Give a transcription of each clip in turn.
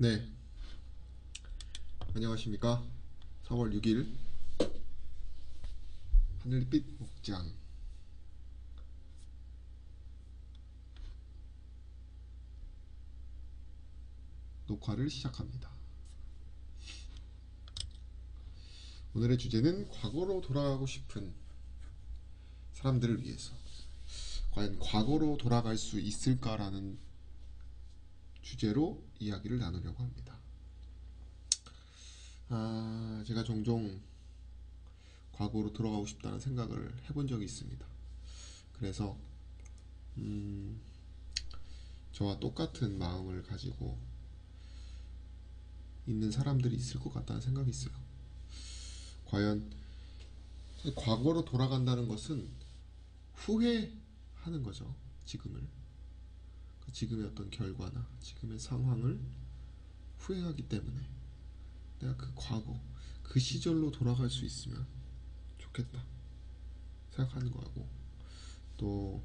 네, 안녕하십니까. 4월 6일 하늘빛 목장 녹화를 시작합니다. 오늘의 주제는 과거로 돌아가고 싶은 사람들을 위해서 과연 과거로 돌아갈 수 있을까라는 주제로 이야기를 나누려고 합니다. 제가 종종 과거로 돌아가고 싶다는 생각을 해본 적이 있습니다. 그래서 저와 똑같은 마음을 가지고 있는 사람들이 있을 것 같다는 생각이 있어요. 과연 과거로 돌아간다는 것은 후회하는 거죠. 지금의 어떤 결과나 지금의 상황을 후회하기 때문에 내가 그 과거, 그 시절로 돌아갈 수 있으면 좋겠다 생각하는 거하고, 또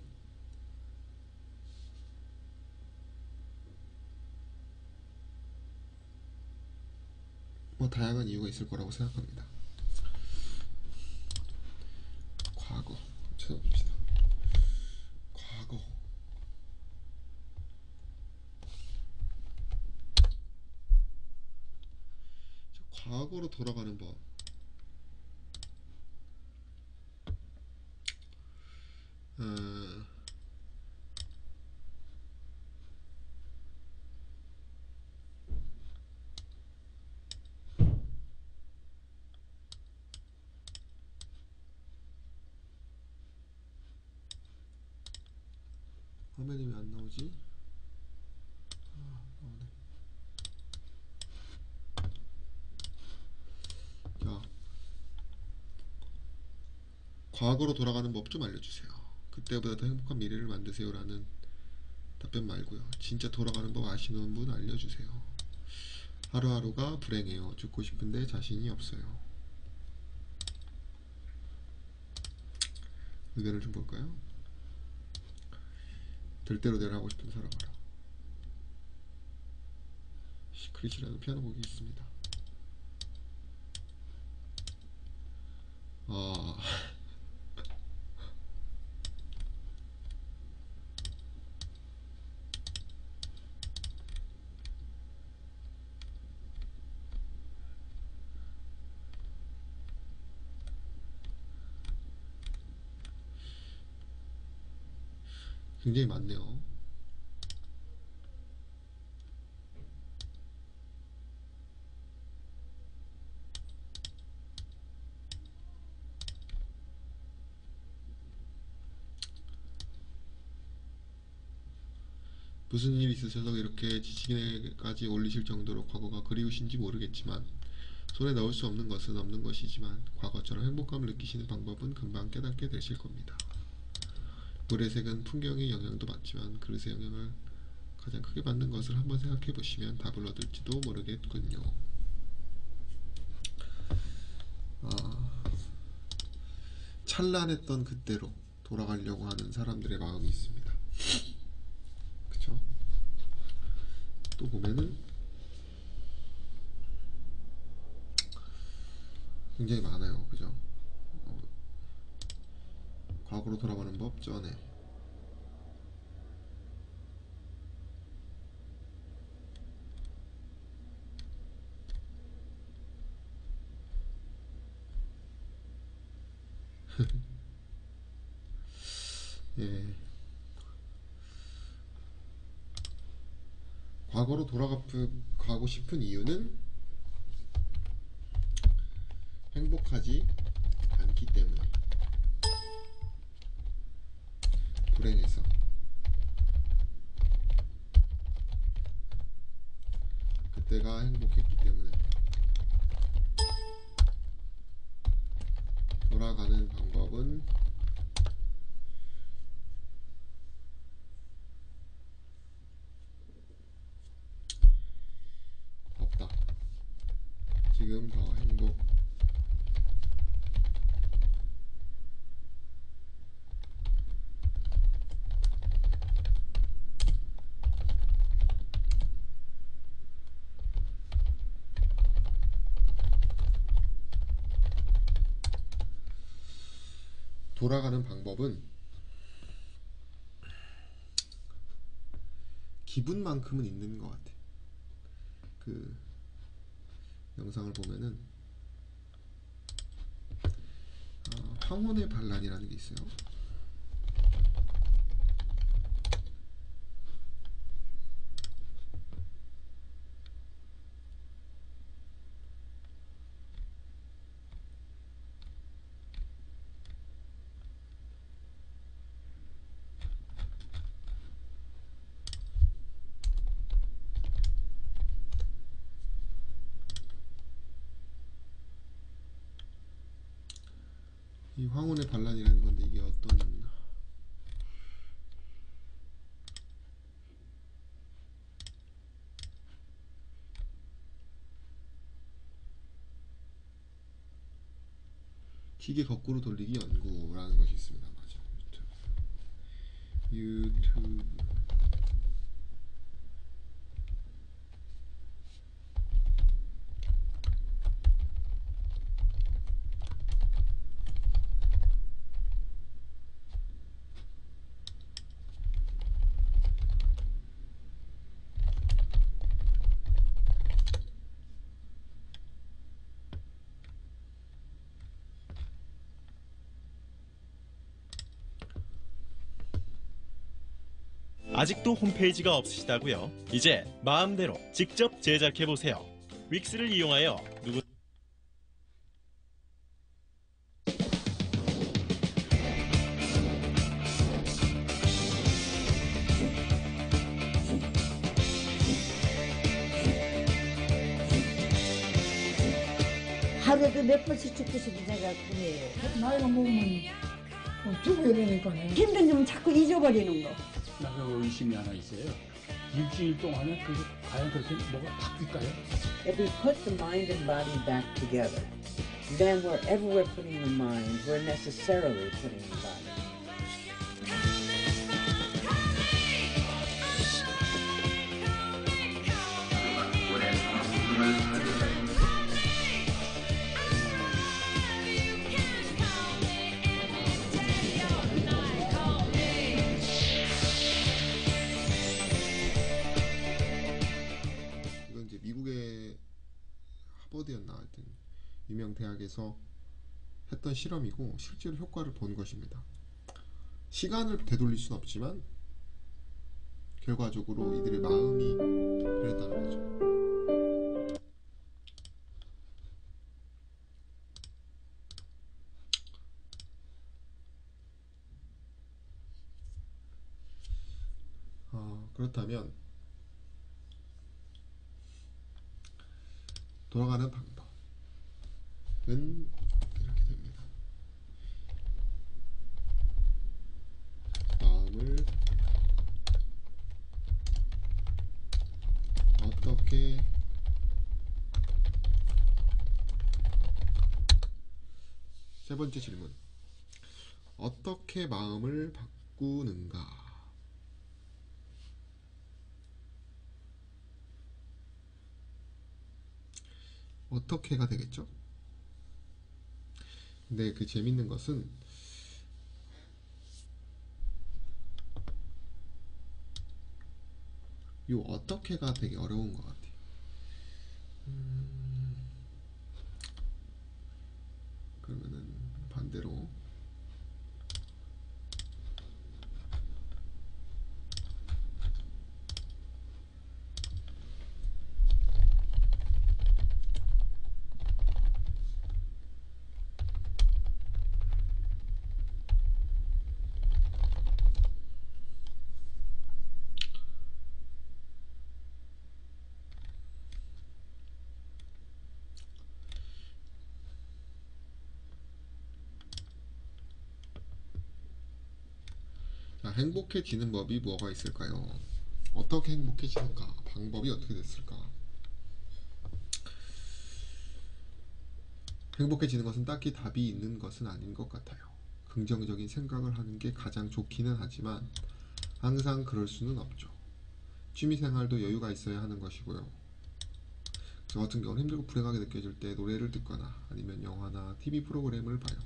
뭐 다양한 이유가 있을 거라고 생각합니다. 과거 찾아봅시다. 과거. 과거로 돌아가는 법. 어, 화면이 왜 안 나오지? 나오네. 자, 과거로 돌아가는 법 좀 알려주세요. 그때보다 더 행복한 미래를 만드세요라는 답변 말고요. 진짜 돌아가는 법 아시는 분 알려주세요. 하루하루가 불행해요. 죽고 싶은데 자신이 없어요. 의견을 좀 볼까요? 될 대로 내가 하고 싶은 살아가라. 시크릿이라는 피아노 곡이 있습니다. 아, 굉장히 많네요. 무슨 일이 있으셔서 이렇게 지치기까지 올리실 정도로 과거가 그리우신지 모르겠지만, 손에 넣을 수 없는 것은 없는 것이지만 과거처럼 행복감을 느끼시는 방법은 금방 깨닫게 되실 겁니다. 물의 색은 풍경의 영향도 받지만 그릇의 영향을 가장 크게 받는 것을 한번 생각해 보시면 답을 얻을지도 모르겠군요. 찬란했던 그때로 돌아가려고 하는 사람들의 마음이 있습니다. 그쵸? 또 보면은 굉장히 많아요. 그죠? 과거로 돌아가는 법 전에. 예. 과거로 돌아가고 싶은 이유는 행복하지 않기 때문에, 불행해서. 그때가 행복했기 때문에 돌아가는 방법은 없다. 지금 더 행복. 돌아가는 방법은 기분만큼은 있는 것 같아. 그 영상을 보면은 황혼의 반란이라는 게 있어요. 이 황혼의 반란이라는 건데 이게 어떤 기계 거꾸로 돌리기 연구라는 것이 있습니다. 맞아. 유튜브. 아직도 홈페이지가 없으시다고요? 이제 마음대로 직접 제작해보세요. 윅스를 이용하여 하루에도 몇 번씩 죽고 싶은 생각 뿐이에요. 나이가 먹으면 죽어야 되니까요. 힘든 점 자꾸 잊어버리는 거. 나가 의심이 하나 있어요. 일주일 동안에 그게 과연 그렇게 뭐가 바뀔까요? If we put the mind and body back together, then wherever we're putting the mind, we're necessarily putting the body. 이건 이제 미국의 하버드였나 하여튼 유명 대학에서 했던 실험이고 실제로 효과를 본 것입니다. 시간을 되돌릴 수는 없지만 결과적으로 이들의 마음이 변했다는 거죠. 그렇다면 돌아가는 방법은 이렇게 됩니다. 마음을 어떻게 세 번째 질문, 어떻게 마음을 바꾸는가? 어떻게가 되겠죠? 근데 그 재밌는 것은 요 어떻게가 되게 어려운 것 같아요. 그러면은 반대로 자, 행복해지는 법이 뭐가 있을까요? 어떻게 행복해지는가? 방법이 어떻게 됐을까? 행복해지는 것은 딱히 답이 있는 것은 아닌 것 같아요. 긍정적인 생각을 하는 게 가장 좋기는 하지만 항상 그럴 수는 없죠. 취미생활도 여유가 있어야 하는 것이고요. 저 같은 경우는 힘들고 불행하게 느껴질 때 노래를 듣거나 아니면 영화나 TV 프로그램을 봐요.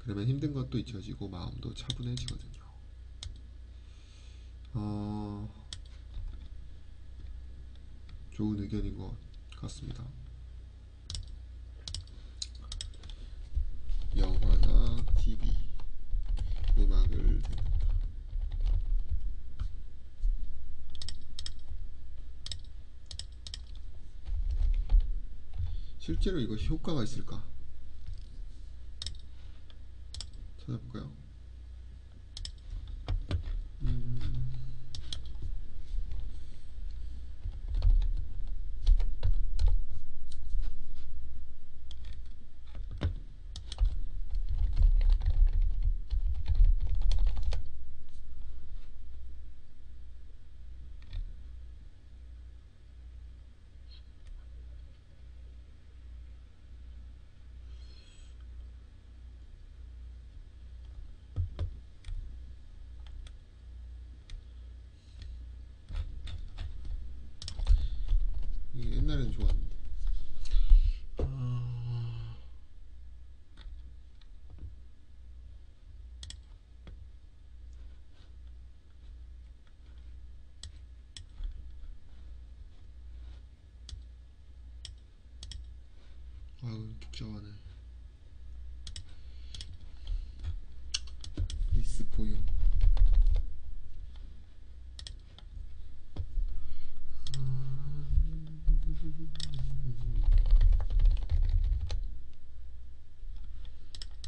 그러면 힘든 것도 잊혀지고 마음도 차분해지거든요. 좋은 의견인 것 같습니다. 영화나 TV, 음악을 듣는다. 실제로 이것이 효과가 있을까? 찾아볼까요? 이게 옛날엔 좋았는데. 아유, 복잡하네. 리스 포유.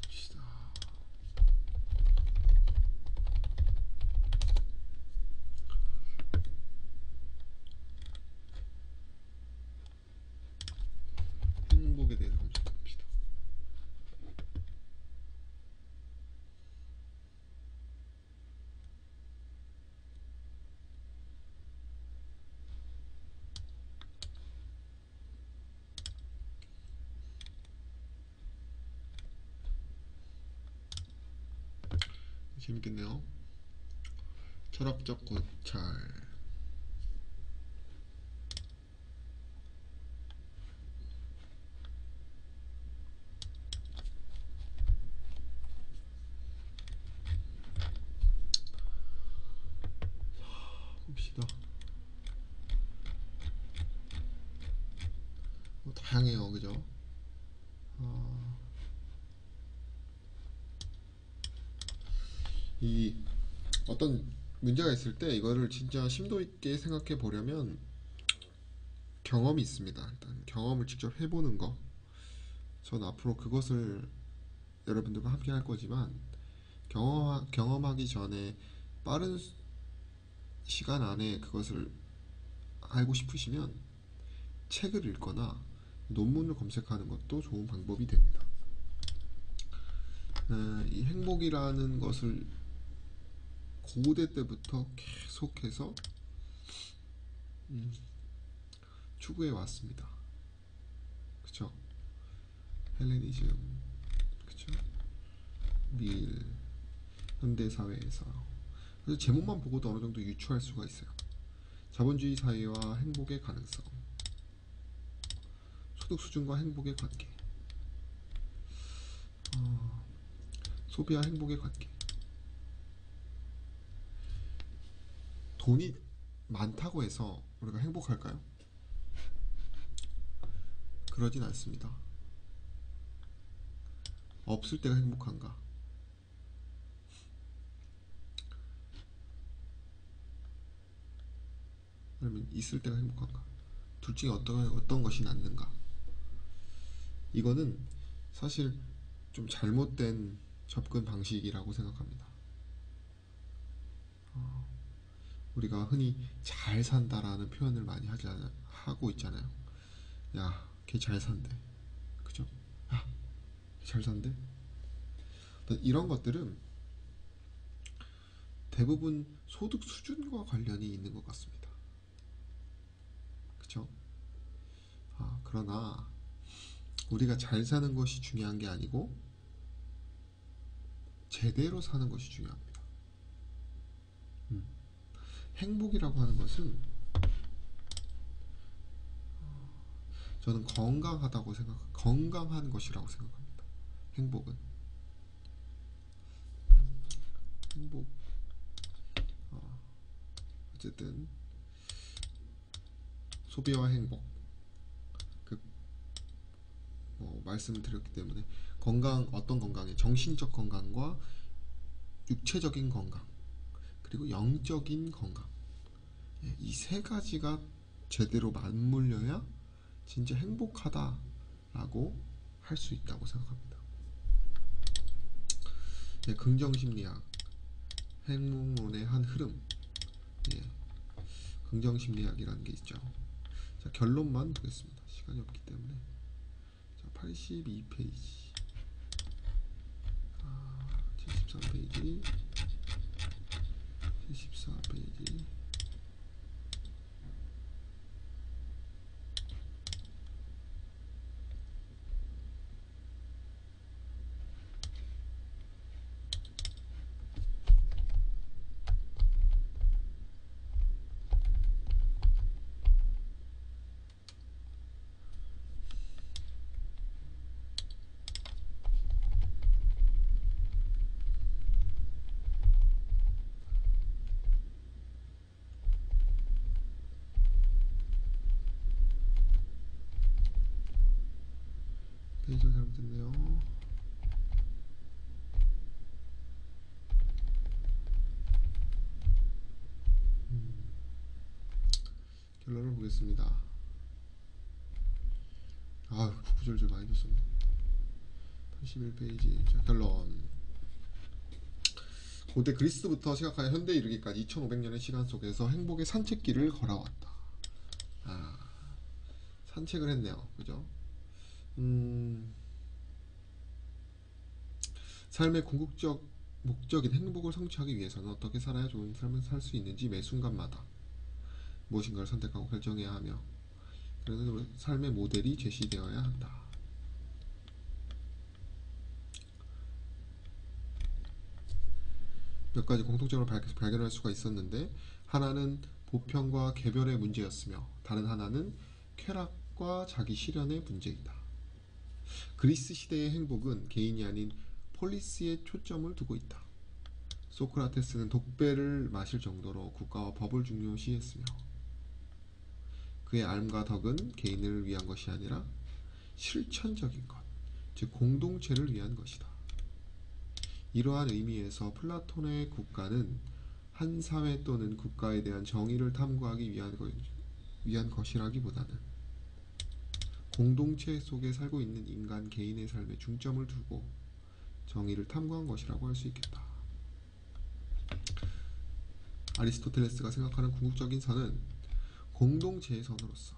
봅시다. 행복에 대해서 검색합시다. 재밌겠네요. 철학적 고찰. 봅시다. 다양해요, 그죠? 이 어떤 문제가 있을 때 이거를 진짜 심도 있게 생각해 보려면 경험이 있습니다. 일단 경험을 직접 해보는 거. 전 앞으로 그것을 여러분들과 함께 할 거지만 경험하기 전에 빠른 시간 안에 그것을 알고 싶으시면 책을 읽거나 논문을 검색하는 것도 좋은 방법이 됩니다. 이 행복이라는 것을 고대 때부터 계속해서 추구해 왔습니다. 그쵸? 헬레니즘, 그쵸? 밀, 현대 사회에서. 그래서 제목만 보고도 어느 정도 유추할 수가 있어요. 자본주의 사회와 행복의 가능성, 소득 수준과 행복의 관계, 소비와 행복의 관계. 돈이 많다고 해서 우리가 행복할까요? 그러진 않습니다. 없을 때가 행복한가? 아니면 있을 때가 행복한가? 둘 중에 어떤 것이 낫는가? 이거는 사실 좀 잘못된 접근 방식이라고 생각합니다. 우리가 흔히 잘 산다라는 표현을 많이 하고 있잖아요. 야, 걔 잘 산대. 그죠? 야, 걔 잘 산대. 이런 것들은 대부분 소득 수준과 관련이 있는 것 같습니다. 그쵸? 그러나 우리가 잘 사는 것이 중요한 게 아니고 제대로 사는 것이 중요합니다. 행복이라고 하는 것은 저는 건강한 것이라고 생각합니다. 행복은 행복. 어쨌든 소비와 행복 말씀을 드렸기 때문에 건강, 어떤 건강이 정신적 건강과 육체적인 건강 그리고 영적인 건강, 이 세 가지가 제대로 맞물려야 진짜 행복하다라고 할 수 있다고 생각합니다. 긍정심리학 행복론의 한 흐름, 긍정심리학이라는 게 있죠. 자, 결론만 보겠습니다. 시간이 없기 때문에. 자, 82페이지 73페이지 74페이지 페이지가 잘못됐네요. 결론을 보겠습니다. 구구절절 많이 줬었네. 81페이지. 자, 결론. 고대 그리스부터 시작하여 현대에 이르기까지 2500년의 시간 속에서 행복의 산책길을 걸어왔다. 산책을 했네요. 그죠? 삶의 궁극적 목적인 행복을 성취하기 위해서는 어떻게 살아야 좋은 삶을 살 수 있는지 매 순간마다 무엇인가를 선택하고 결정해야 하며, 그래서 삶의 모델이 제시되어야 한다. 몇 가지 공통점을 발견할 수가 있었는데, 하나는 보편과 개별의 문제였으며 다른 하나는 쾌락과 자기 실현의 문제이다. 그리스 시대의 행복은 개인이 아닌 폴리스에 초점을 두고 있다. 소크라테스는 독배를 마실 정도로 국가와 법을 중요시했으며 그의 삶과 덕은 개인을 위한 것이 아니라 실천적인 것, 즉 공동체를 위한 것이다. 이러한 의미에서 플라톤의 국가는 한 사회 또는 국가에 대한 정의를 탐구하기 위한 것이라기보다는 공동체 속에 살고 있는 인간 개인의 삶에 중점을 두고 정의를 탐구한 것이라고 할 수 있겠다. 아리스토텔레스가 생각하는 궁극적인 선은 공동체의 선으로서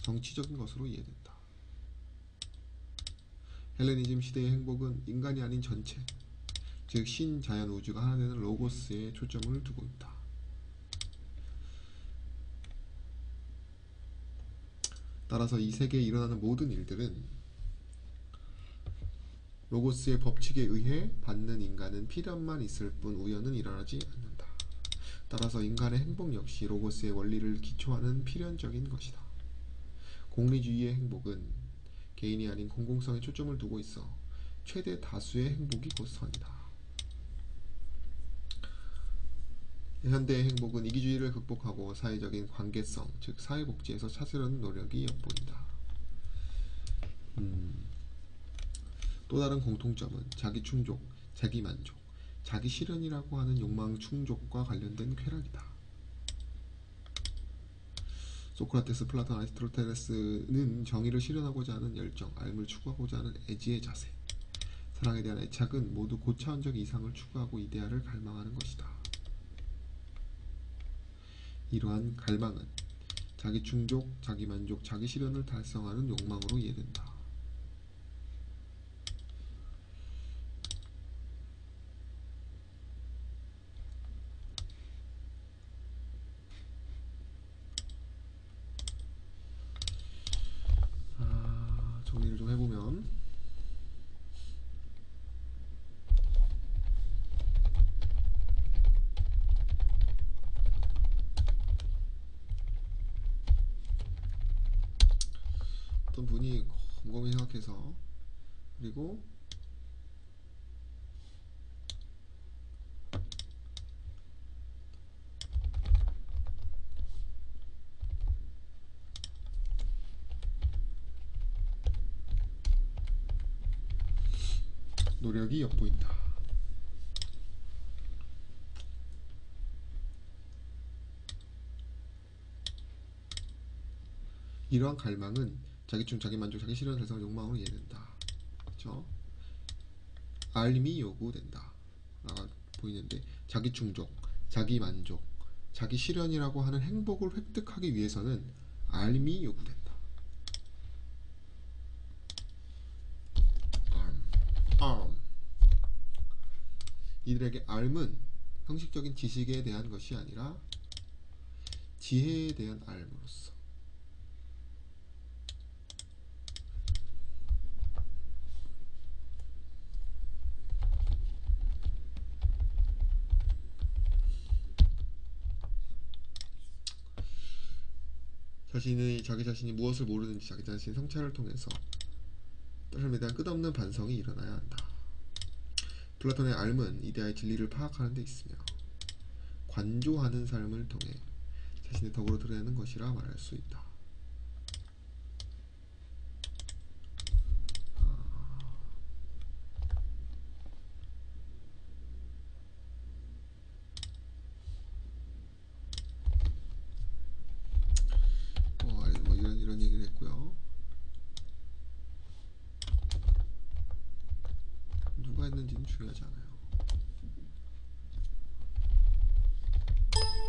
정치적인 것으로 이해된다. 헬레니즘 시대의 행복은 인간이 아닌 전체, 즉 신, 자연, 우주가 하나 되는 로고스에 초점을 두고 있다. 따라서 이 세계에 일어나는 모든 일들은 로고스의 법칙에 의해 받는 인간은 필연만 있을 뿐 우연은 일어나지 않는다. 따라서 인간의 행복 역시 로고스의 원리를 기초하는 필연적인 것이다. 공리주의의 행복은 개인이 아닌 공공성에 초점을 두고 있어 최대 다수의 행복이 곧 선이다. 현대의 행복은 이기주의를 극복하고 사회적인 관계성, 즉 사회복지에서 찾으려는 노력이 엿보인다. 또 다른 공통점은 자기 충족, 자기 만족, 자기 실현이라고 하는 욕망 충족과 관련된 쾌락이다. 소크라테스, 플라톤, 아리스토텔레스는 정의를 실현하고자 하는 열정, 삶을 추구하고자 하는 애지의 자세, 사랑에 대한 애착은 모두 고차원적 이상을 추구하고 이데아를 갈망하는 것이다. 이러한 갈망은 자기 충족, 자기 만족, 자기 실현을 달성하는 욕망으로 이해된다. 정리를 좀 해보면, 어떤 분이 곰곰이 생각해서, 그리고 노력이 엿보인다. 이러한 갈망은 자기충, 자기만족, 자기실현 달성을 욕망으로 이해된다. 그렇죠? 알미 요구된다 라고 보이는데, 자기충족, 자기만족, 자기실현이라고 하는 행복을 획득하기 위해서는 알미 요구된다. 이들에게 알은 형식적인 지식에 대한 것이 아니라 지혜에 대한 알므로서 자기 자신이 무엇을 모르는지 자기 자신의 성찰을 통해서 삶에 대한 끝없는 반성이 일어나야 한다. 플라톤의 알은 이데아의 진리를 파악하는 데 있으며 관조하는 삶을 통해 자신의 덕으로 드러내는 것이라 말할 수 있다. 이런 얘기를 했고요. 누가 했는지는 중요하지 않아요.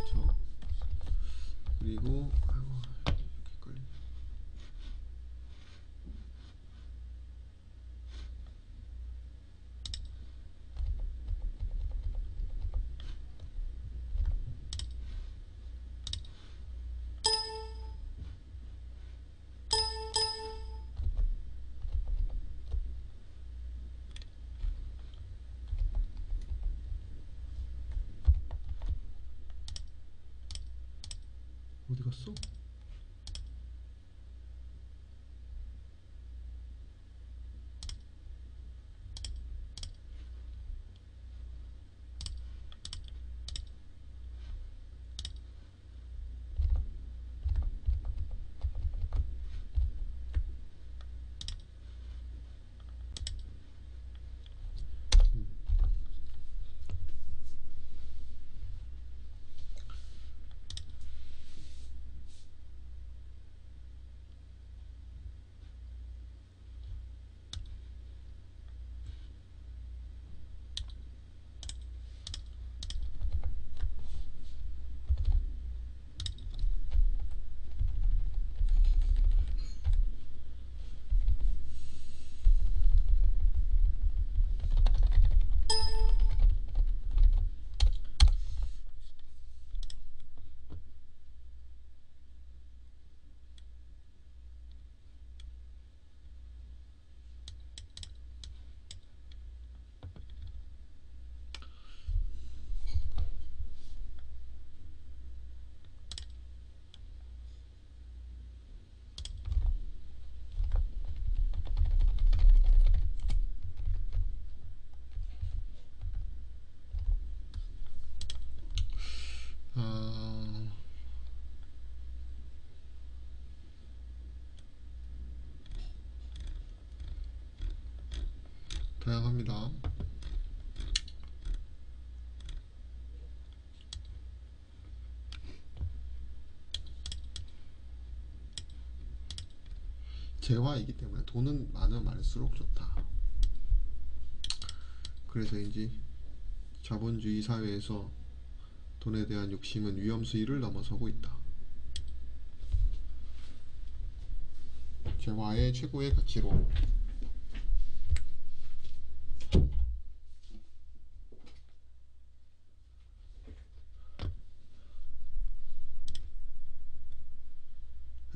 그쵸? 그리고 아이고 이렇게 헷갈리네. 어디 갔어? 다양합니다. 재화이기 때문에 돈은 많으면 많을수록 좋다. 그래서인지 자본주의 사회에서 돈에 대한 욕심은 위험수위를 넘어서고 있다. 재화의 최고의 가치로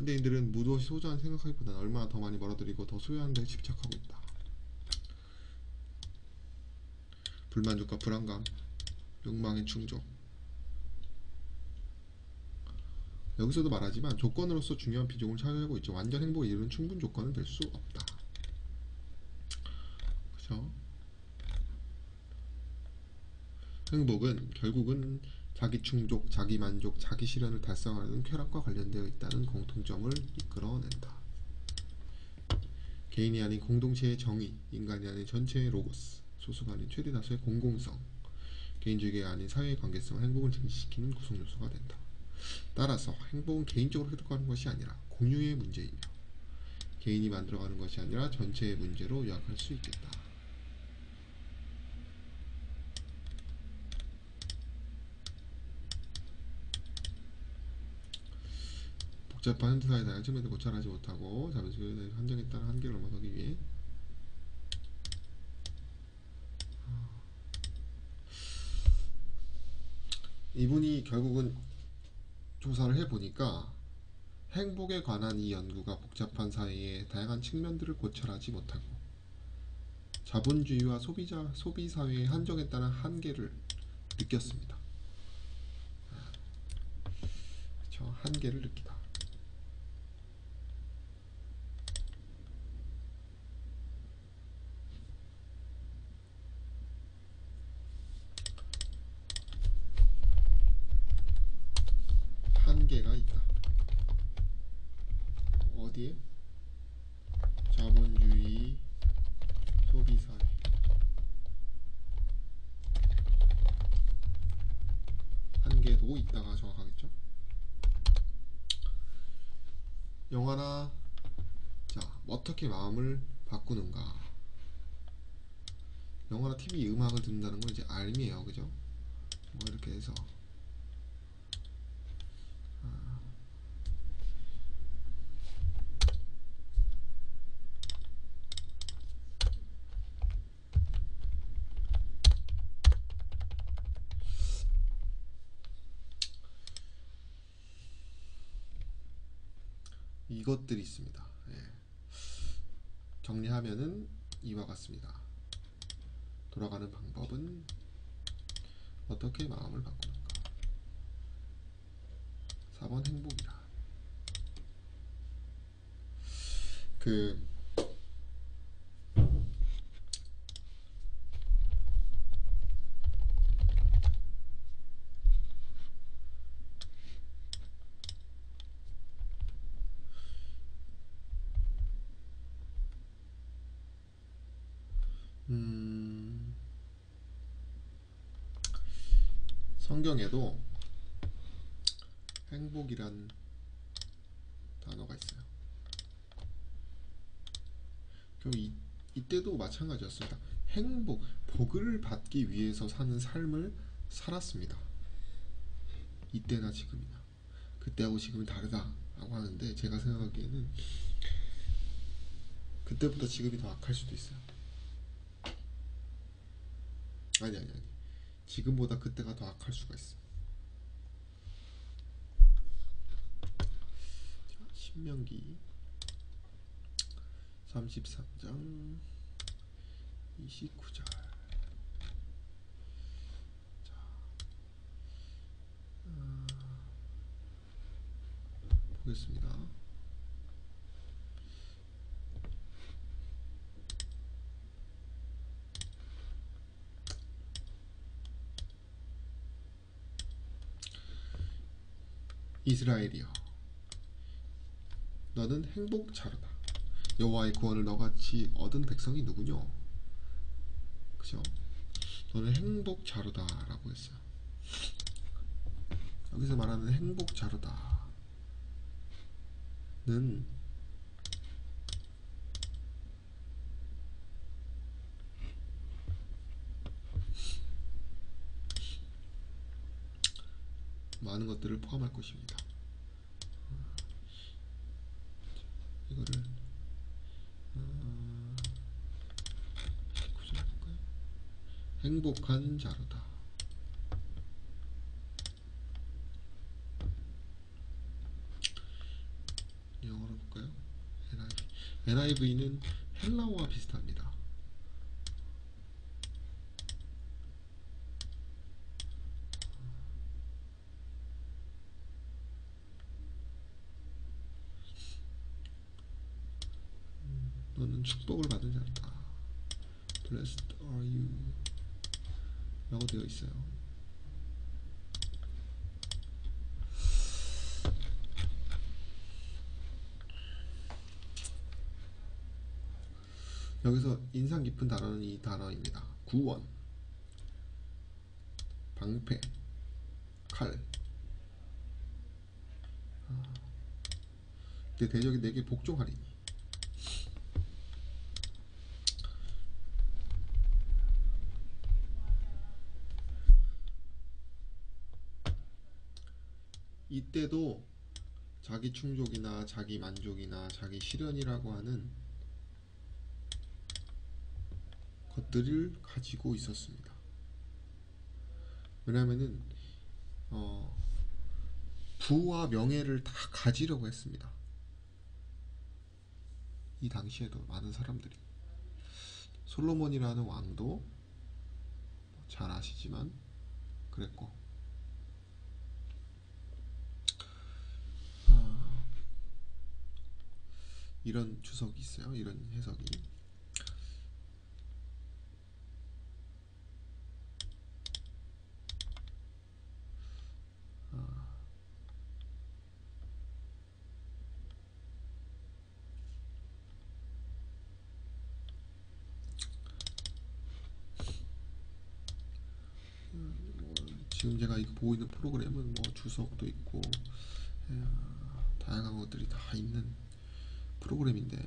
현대인들은 무엇이 소중한 생각하기보다는 얼마나 더 많이 벌어들이고 더 소유하는 데 집착하고 있다. 불만족과 불안감, 욕망의 충족. 여기서도 말하지만 조건으로서 중요한 비중을 차지하고 있죠. 완전 행복에 이르는 충분 조건은 될 수 없다. 그죠? 행복은 결국은 자기 충족, 자기 만족, 자기 실현을 달성하는 쾌락과 관련되어 있다는 공통점을 이끌어낸다. 개인이 아닌 공동체의 정의, 인간이 아닌 전체의 로고스. 소수가 아닌 최대 다수의 공공성, 개인주의가 아닌 사회의 관계성을 행복을 증진시키는 구성 요소가 된다. 따라서 행복은 개인적으로 획득하는 것이 아니라 공유의 문제이며 개인이 만들어가는 것이 아니라 전체의 문제로 요약할 수 있겠다. 복잡한 현대사회의 다양한 측면을 고찰하지 못하고 자본주의의 한정에 따른 한계를 넘어서기 위해 이분이 결국은 조사를 해보니까 행복에 관한 이 연구가 복잡한 사회의 다양한 측면들을 고찰하지 못하고 자본주의와 소비사회의 한정에 따른 한계를 느꼈습니다. 그렇죠? 한계를 느끼다. 한계가 있다. 어디에? 자본주의 소비사회. 한계도 있다가 정확하겠죠? 영화나 자 어떻게 마음을 바꾸는가. 영화나 TV 음악을 듣는다는 건 이제 알미에요, 그죠? 뭐 이렇게 해서 이것들이 있습니다. 예. 정리하면은 이와 같습니다. 돌아가는 방법은 어떻게 마음을 바꾸는가. 4번 행복이라. 성경에도 행복이란 단어가 있어요. 그럼 이때도 마찬가지였습니다. 복을 받기 위해서 사는 삶을 살았습니다. 이때나 지금이나. 그때하고 지금은 다르다라고 하는데 제가 생각하기에는 그때보다 지금이 더 악할 수도 있어요. 아니. 지금보다 그때가 더 악할 수가 있어. 자, 신명기 33장 29절. 자, 보겠습니다. 이스라엘이여, 너는 행복자로다. 여호와의 구원을 너같이 얻은 백성이 누구뇨? 그죠? 너는 행복자로다 라고 했어요. 여기서 말하는 행복자로다 는 많은 것들을 포함할 것입니다. 이거를 구절해볼까요? 행복한 자로다. 영어로 볼까요? NIV는 헬라어와 비슷합니다. 너는 축복을 받은 자다. Blessed are you 라고 되어 있어요. 여기서 인상 깊은 단어는 이 단어입니다. 구원, 방패, 칼. 이때 대적이 내게 복종하리니. 이때도 자기 충족이나 자기 만족이나 자기 실현이라고 하는 것들을 가지고 있었습니다. 왜냐하면은 부와 명예를 다 가지려고 했습니다. 이 당시에도 많은 사람들이. 솔로몬이라는 왕도 잘 아시지만 그랬고, 이런 주석이 있어요. 이런 해석이. 지금 제가 이거 보고 있는 프로그램은 뭐 주석도 있고 다양한 것들이 다 있는 프로그램인데,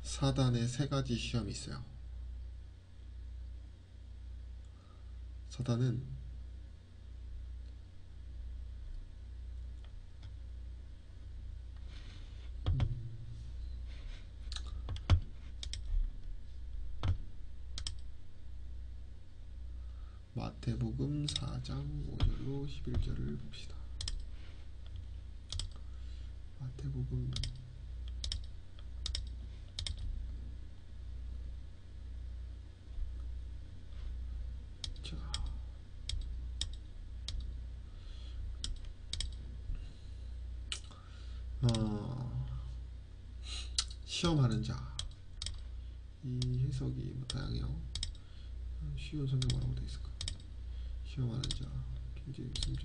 사단의 세 가지 시험이 있어요. 사단은 마태복음 4장 5절로 11절을 봅시다. 마태복음 자, 시험하는 자. 이 해석이 뭐 다양해요. 쉬운 성경 뭐라고 되어 있을까? 시험하는 자, 굉장히 무슨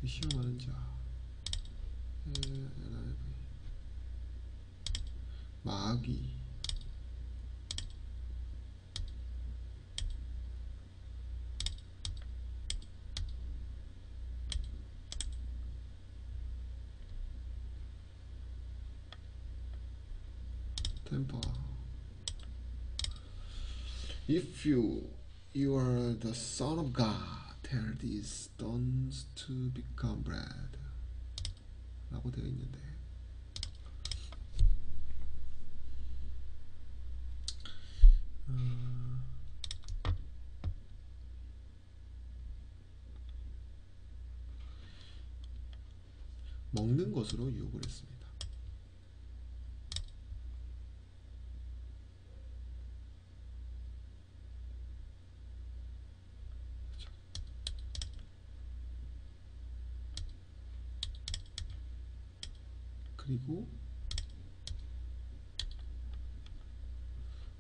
시험하는 자, 마귀, 템퍼. If you are the Son of God, tell these stones to become bread. 라고 되어 있는데, 먹는 것으로 유혹을 했습니다. 그리고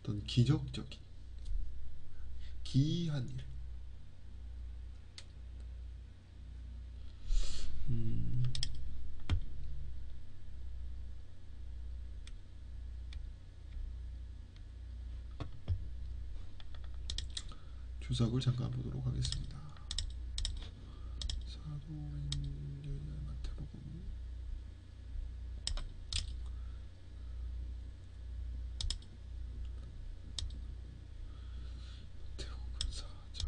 어떤 기적적인 기이한 일, 주석을 잠깐 보도록 하겠습니다. 사도행전 마태복음 마태복음 4장.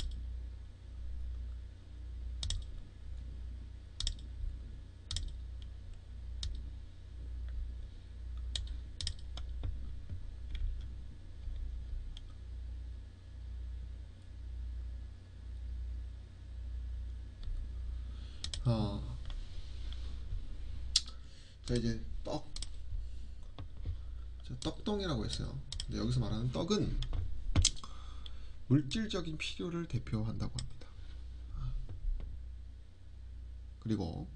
자, 이제 떡덩이라고 했어요. 근데 여기서 말하는 떡은 물질적인 필요를 대표한다고 합니다. 그리고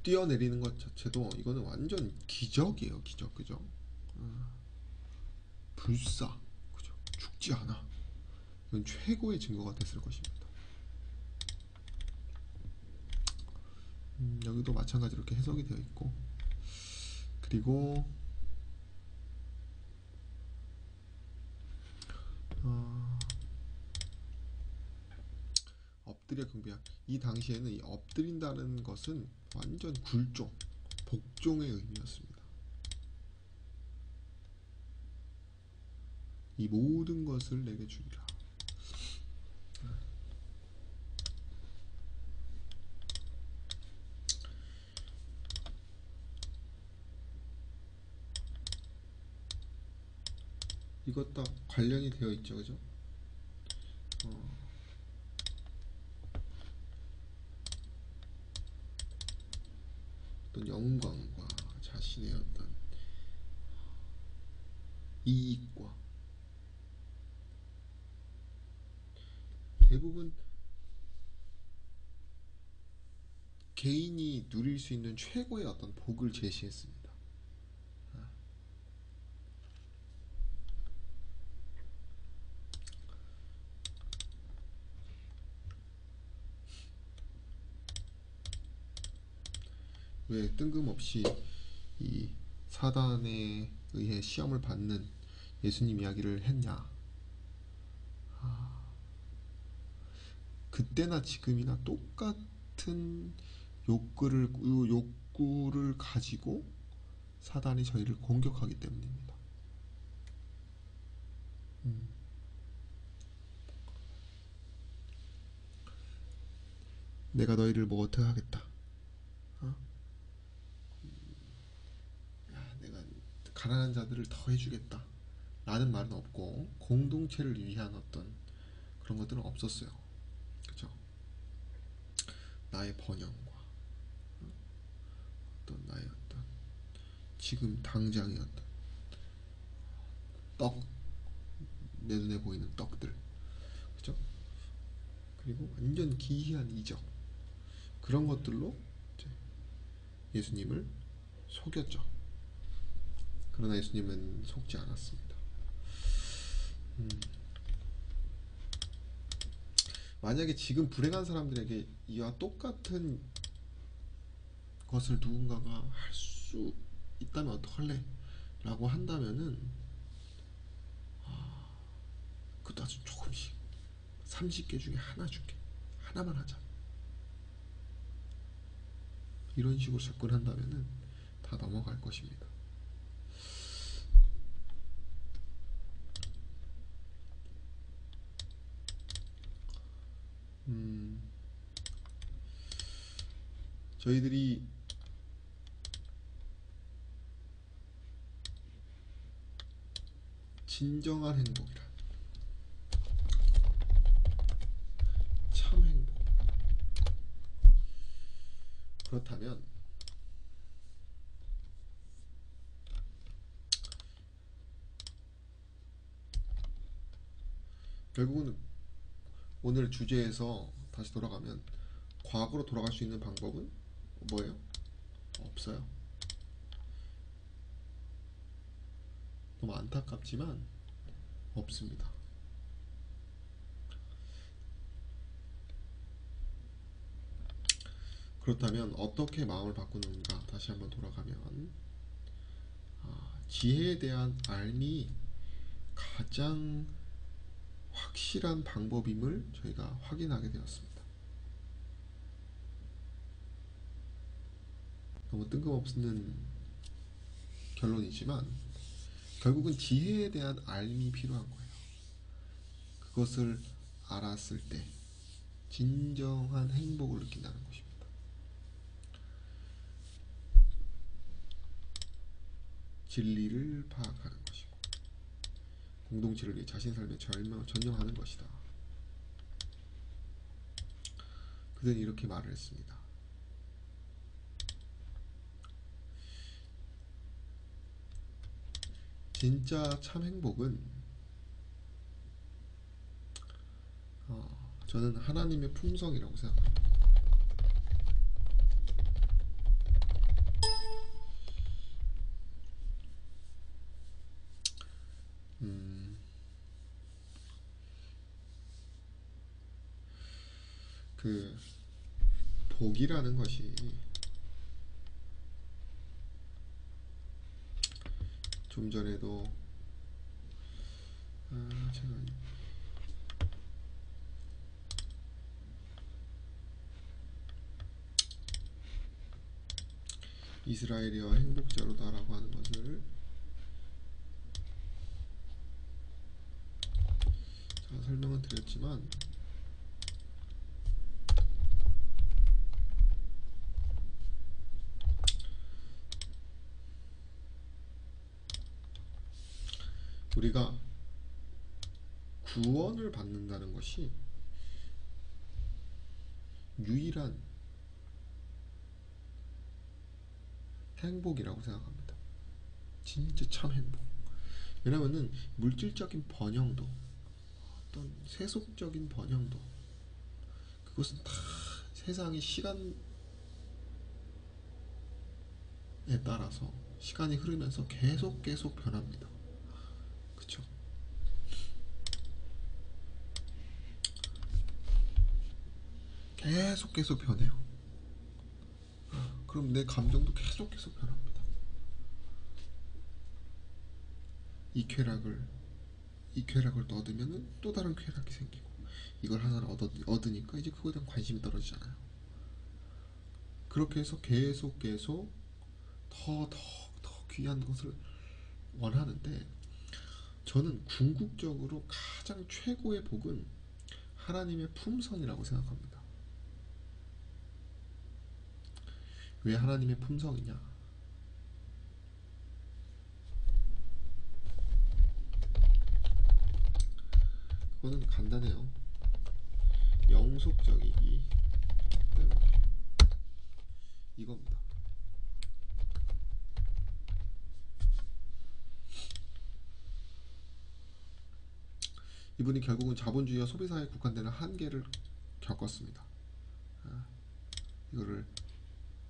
뛰어내리는 것 자체도 이거는 완전 기적이에요. 기적. 그죠? 불사. 그죠? 죽지 않아. 이건 최고의 증거가 됐을 것입니다. 여기도 마찬가지로 이렇게 해석이 되어 있고, 그리고 엎드려 경배하기. 이 당시에는 이 엎드린다는 것은 완전 굴종, 복종의 의미였습니다. 이 모든 것을 내게 주리라. 이것 다 관련이 되어 있죠, 그죠? 어떤 영광과 자신의 어떤 이익과 대부분 개인이 누릴 수 있는 최고의 어떤 복을 제시했습니다. 왜 뜬금없이 이 사단에 의해 시험을 받는 예수님 이야기를 했냐? 그때나 지금이나 똑같은 욕구를 가지고 사단이 저희를 공격하기 때문입니다. 내가 너희를 뭐 어떻게 하겠다. 내가 가난한 자들을 더 해주겠다 라는 말은 없고, 공동체를 위한 어떤 그런 것들은 없었어요. 그죠? 나의 번영과 어떤 나의 어떤 지금 당장의 어떤 내 눈에 보이는 떡들, 그죠? 그리고 완전 기이한 이적, 그런 것들로 이제 예수님을 속였죠. 그러나 예수님은 속지 않았습니다. 만약에 지금 불행한 사람들에게 이와 똑같은 것을 누군가가 할 수 있다면 어떡할래? 라고 한다면은 그것도 아주 조금씩 30개 중에 하나 줄게, 하나만 하자, 이런 식으로 접근한다면은 다 넘어갈 것입니다. 저희들이 진정한 행복이란, 참 행복, 그렇다면 결국은 오늘 주제에서 다시 돌아가면, 과거로 돌아갈 수 있는 방법은 뭐예요? 없어요. 너무 안타깝지만 없습니다. 그렇다면 어떻게 마음을 바꾸는가? 다시 한번 돌아가면, 지혜에 대한 알미 가장 확실한 방법임을 저희가 확인하게 되었습니다. 너무 뜬금없는 결론이지만 결국은 지혜에 대한 알미 필요한 거예요. 그것을 알았을 때 진정한 행복을 느낀다는 것입니다. 진리를 파악하는 것이고 공동체를 위해 자신 삶에 전념하는 것이다. 그들은 이렇게 말을 했습니다. 진짜 참 행복은 저는 하나님의 품성이라고 생각합니다. 그 복이라는 것이 좀 전에도 제가 이스라엘이여 행복자로다라고 하는 것을 설명은 드렸지만 우리가 구원을 받는다는 것이 유일한 행복이라고 생각합니다. 진짜 참 행복. 왜냐면은 물질적인 번영도 어떤 세속적인 번영도 그것은 다 세상의 시간에 따라서 시간이 흐르면서 계속 변합니다. 그쵸? 계속 변해요. 그럼 내 감정도 계속 변합니다. 이 쾌락을 얻으면은 또 다른 쾌락이 생기고 이걸 하나를 얻으니까 이제 그거에 대한 관심이 떨어지잖아요. 그렇게 해서 계속 더 귀한 것을 원하는데 저는 궁극적으로 가장 최고의 복은 하나님의 품성이라고 생각합니다. 왜 하나님의 품성이냐? 그거는 간단해요. 영속적이기 때문에 이겁니다. 이분이 결국은 자본주의와 소비사회에 국한되는 한계를 겪었습니다. 이거를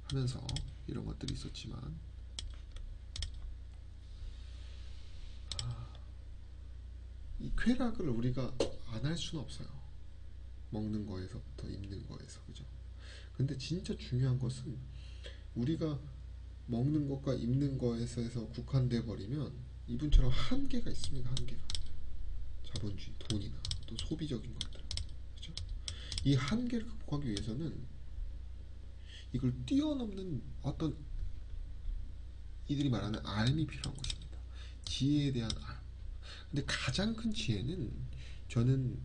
하면서 이런 것들이 있었지만 이 쾌락을 우리가 안 할 수는 없어요. 먹는 거에서부터 입는 거에서, 그죠? 근데 진짜 중요한 것은 우리가 먹는 것과 입는 것에서 국한돼 버리면 이분처럼 한계가 있습니다. 한계가. 자본주의, 돈이나 또 소비적인 것들, 그죠? 이 한계를 극복하기 위해서는 이걸 뛰어넘는 어떤 이들이 말하는 알미 필요한 것입니다. 지혜에 대한 알. 근데 가장 큰 지혜는 저는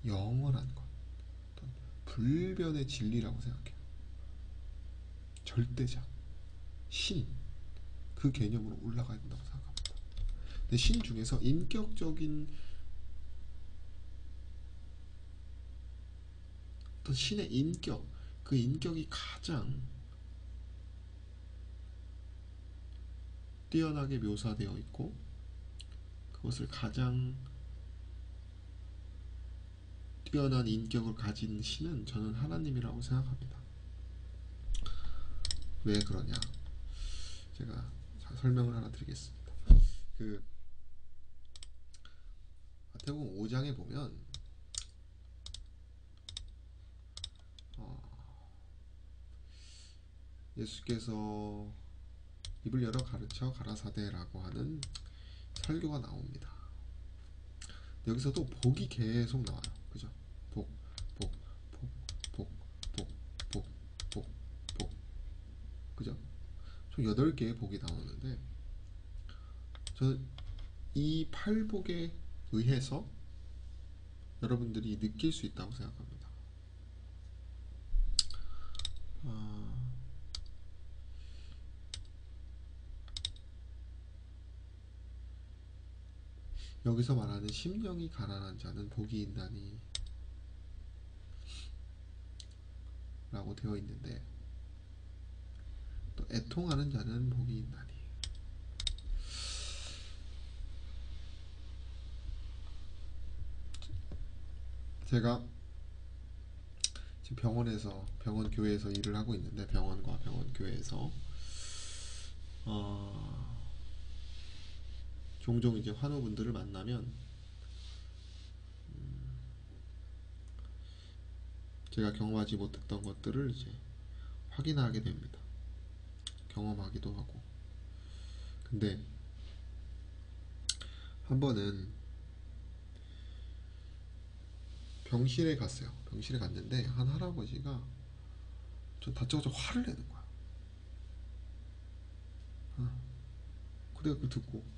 영원한 것, 어떤 불변의 진리라고 생각해요. 절대자, 신, 그 개념으로 올라가야 된다고 생각합니다. 근데 신 중에서 인격적인 어떤 신의 인격, 그 인격이 가장 뛰어나게 묘사되어 있고 그것을 가장 뛰어난 인격을 가진 신은 저는 하나님이라고 생각합니다. 왜 그러냐? 제가 설명을 하나 드리겠습니다. 그 마태복음 5장에 보면 예수께서 입을 열어 가르쳐 가라사대라고 하는 설교가 나옵니다. 여기서도 복이 계속 나와요. 그죠? 복, 복, 복, 복, 복, 복, 복, 총 8개의 복이 나오는데 저는 이 8복에 의해서 여러분들이 느낄 수 있다고 생각합니다. 여기서 말하는 심령이 가난한 자는 복이 있나니 라고 되어 있는데, 또 애통하는 자는 복이 있나니. 제가 지금 병원 교회에서 일을 하고 있는데, 병원과 병원 교회에서 종종 이제 환우분들을 만나면 제가 경험하지 못했던 것들을 이제 확인하게 됩니다. 경험하기도 하고. 근데 한 번은 병실에 갔어요. 병실에 갔는데 한 할아버지가 좀 다짜고짜 화를 내는 거야. 근데 그걸 듣고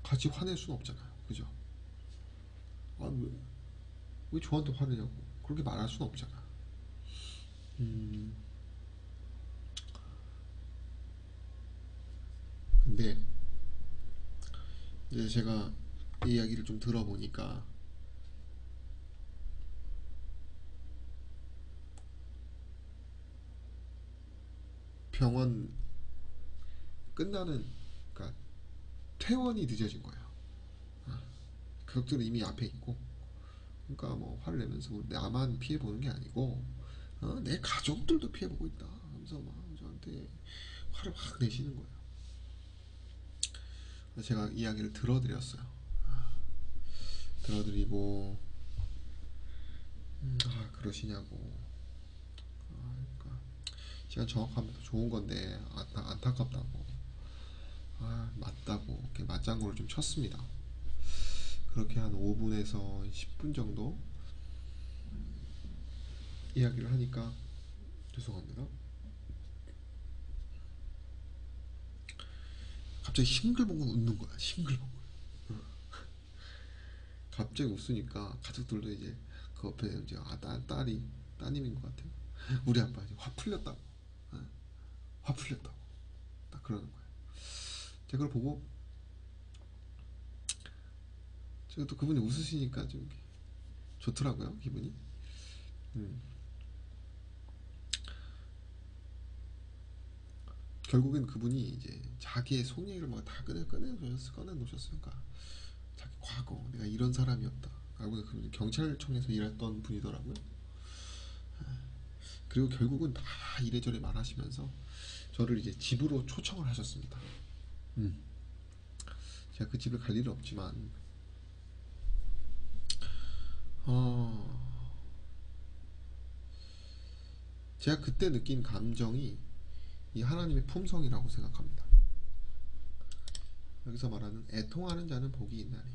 같이 화낼 수는 없잖아요. 그죠? 왜 저한테 화내냐고. 그렇게 말할 수는 없잖아. 근데 이제 제가 이 이야기를 좀 들어보니까 병원 끝나는, 그러니까 퇴원이 늦어진 거예요. 가족들은 이미 앞에 있고, 그러니까 뭐 화를 내면서 뭐 나만 피해 보는 게 아니고 내 가족들도 피해 보고 있다 하면서 막 저한테 화를 확 내시는 거예요. 제가 이야기를 들어드렸어요. 들어드리고 그러시냐고. 그러니까 시간 정확하면 더 좋은 건데 안타깝다고. 맞다고 이렇게 맞장구를 좀 쳤습니다. 그렇게 한 5분에서 10분 정도 이야기를 하니까, 죄송합니다, 갑자기 싱글벙글 웃는 거야. 싱글벙글. 갑자기 웃으니까 가족들도 이제 그 옆에 이제 따님인 것 같아요. 우리 아빠 이제 화 풀렸다고. 화 풀렸다고 딱 그러는 거예요. 제가 그걸 보고, 제가 또 그분이 웃으시니까 좀 좋더라고요, 기분이. 결국엔 그분이 이제 자기의 속 얘기를 막 다 꺼내놓으셨어요. 그러니까 자기 과거, 내가 이런 사람이었다. 알고 보니 경찰청에서 일했던 분이더라고요. 그리고 결국은 다 이래저래 말하시면서 저를 이제 집으로 초청을 하셨습니다. 제가 그 집을 갈 일은 없지만 제가 그때 느낀 감정이 이 하나님의 품성이라고 생각합니다. 여기서 말하는 애통하는 자는 복이 있나니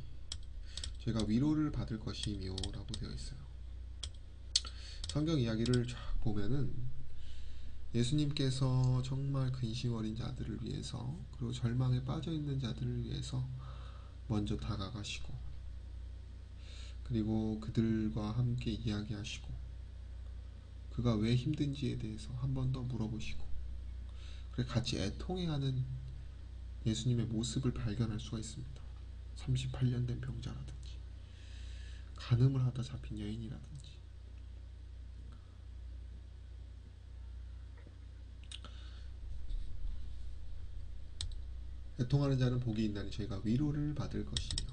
저희가 위로를 받을 것이며 라고 되어 있어요. 성경 이야기를 쫙 보면은 예수님께서 정말 근심 어린 자들을 위해서, 그리고 절망에 빠져있는 자들을 위해서 먼저 다가가시고, 그리고 그들과 함께 이야기하시고, 그가 왜 힘든지에 대해서 한 번 더 물어보시고, 그래 같이 애통해하는 예수님의 모습을 발견할 수가 있습니다. 38년 된 병자라든지, 간음을 하다 잡힌 여인이라든지. 애통하는 자는 복이 있나니 저희가 위로를 받을 것이며.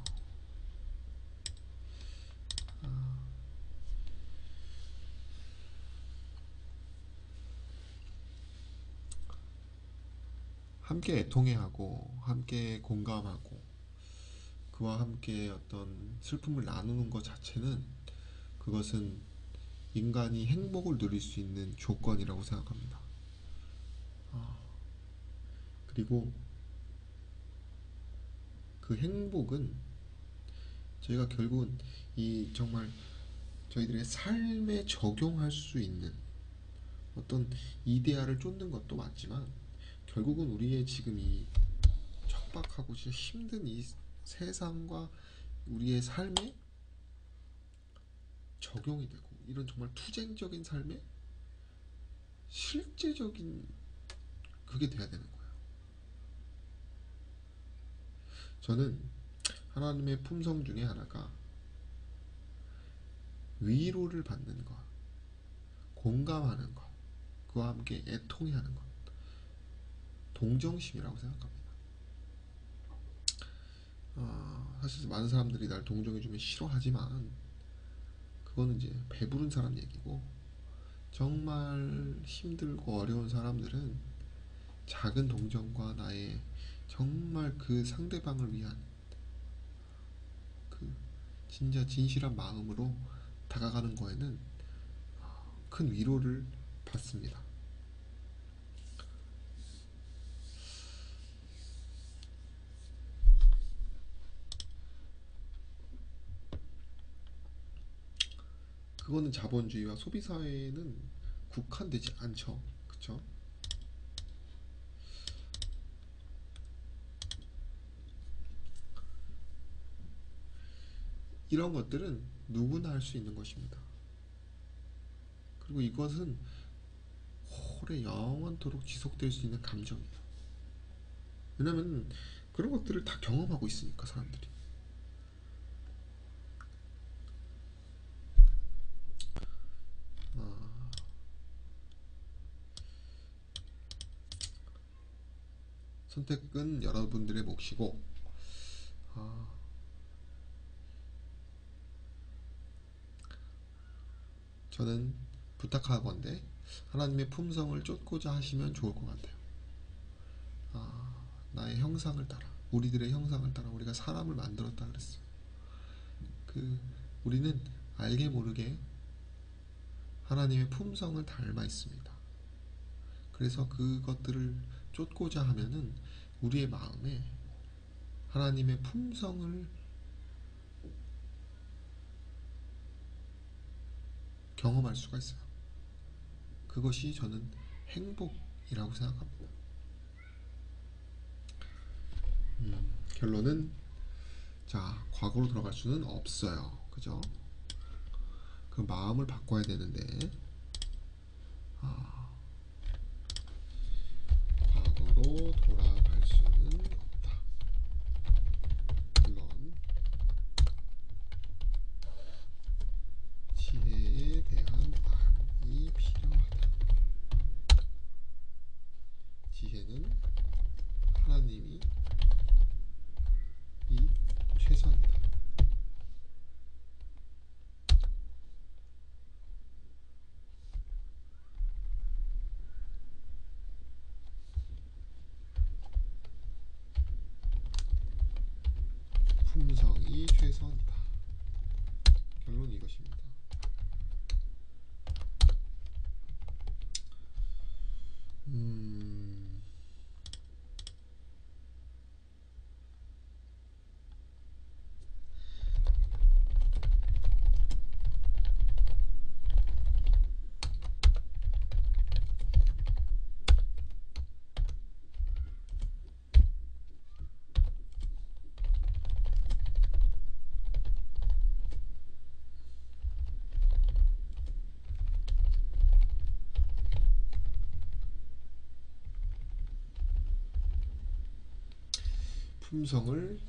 함께 애통해하고 함께 공감하고 그와 함께 어떤 슬픔을 나누는 것 자체는, 그것은 인간이 행복을 누릴 수 있는 조건이라고 생각합니다. 그리고 그 행복은 저희가 결국은 이 정말 저희들의 삶에 적용할 수 있는 어떤 이데아를 쫓는 것도 맞지만, 결국은 우리의 지금 이 척박하고 진짜 힘든 이 세상과 우리의 삶에 적용이 되고, 이런 정말 투쟁적인 삶에 실제적인 그게 돼야 되는 거예요. 저는 하나님의 품성 중에 하나가 위로를 받는 것, 공감하는 것, 그와 함께 애통해하는 것, 동정심이라고 생각합니다. 사실 많은 사람들이 날 동정해주면 싫어하지만 그거는 이제 배부른 사람 얘기고, 정말 힘들고 어려운 사람들은 작은 동정과 나의 정말 그 상대방을 위한 그 진짜 진실한 마음으로 다가가는 거에는 큰 위로를 받습니다. 그거는 자본주의와 소비사회는 국한되지 않죠. 그쵸? 이런 것들은 누구나 할 수 있는 것입니다. 그리고 이것은 오래 영원토록 지속될 수 있는 감정이에요. 왜냐면 그런 것들을 다 경험하고 있으니까, 사람들이. 선택은 여러분들의 몫이고, 저는 부탁하건대 하나님의 품성을 쫓고자 하시면 좋을 것 같아요. 나의 형상을 따라, 우리들의 형상을 따라 우리가 사람을 만들었다 그랬어요. 우리는 알게 모르게 하나님의 품성을 닮아 있습니다. 그래서 그것들을 쫓고자 하면은 우리의 마음에 하나님의 품성을 경험할 수가 있어요. 그것이 저는 행복이라고 생각합니다. 결론은, 자, 과거로 돌아갈 수는 없어요. 그죠? 그 마음을 바꿔야 되는데, 과거로 돌아갈 수는 없다. 물론 지혜에 대한 마음이 필요하다. 지혜는 하나님이 최선이다. 품성이 최선이다. 결론 이것입니다. 품성을,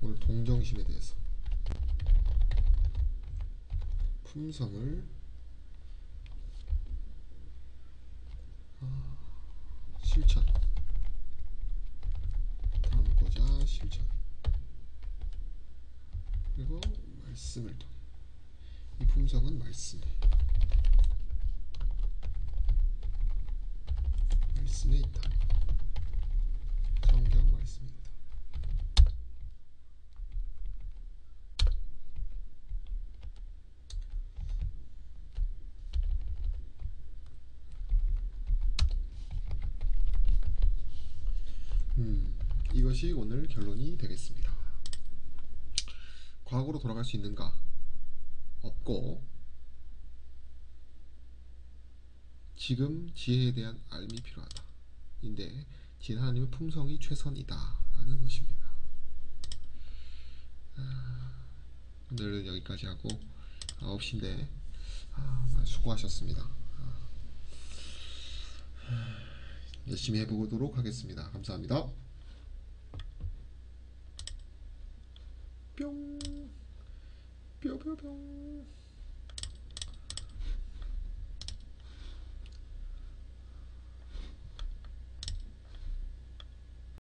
오늘 동정심에 대해서, 품성을 실천, 담고자 실천, 그리고 말씀을 통해, 이 품성은 말씀에 있다. 성경 말씀에 있다. 이것이 오늘 결론이 되겠습니다. 과거로 돌아갈 수 있는가? 없고, 지금 지혜에 대한 알미 필요하다. 인데 지혜는 하나님의 품성이 최선이다 라는 것입니다. 오늘은 여기까지 하고 9시인데 수고하셨습니다. 열심히 해보도록 하겠습니다. 감사합니다. 뿅 뿅뿅뿅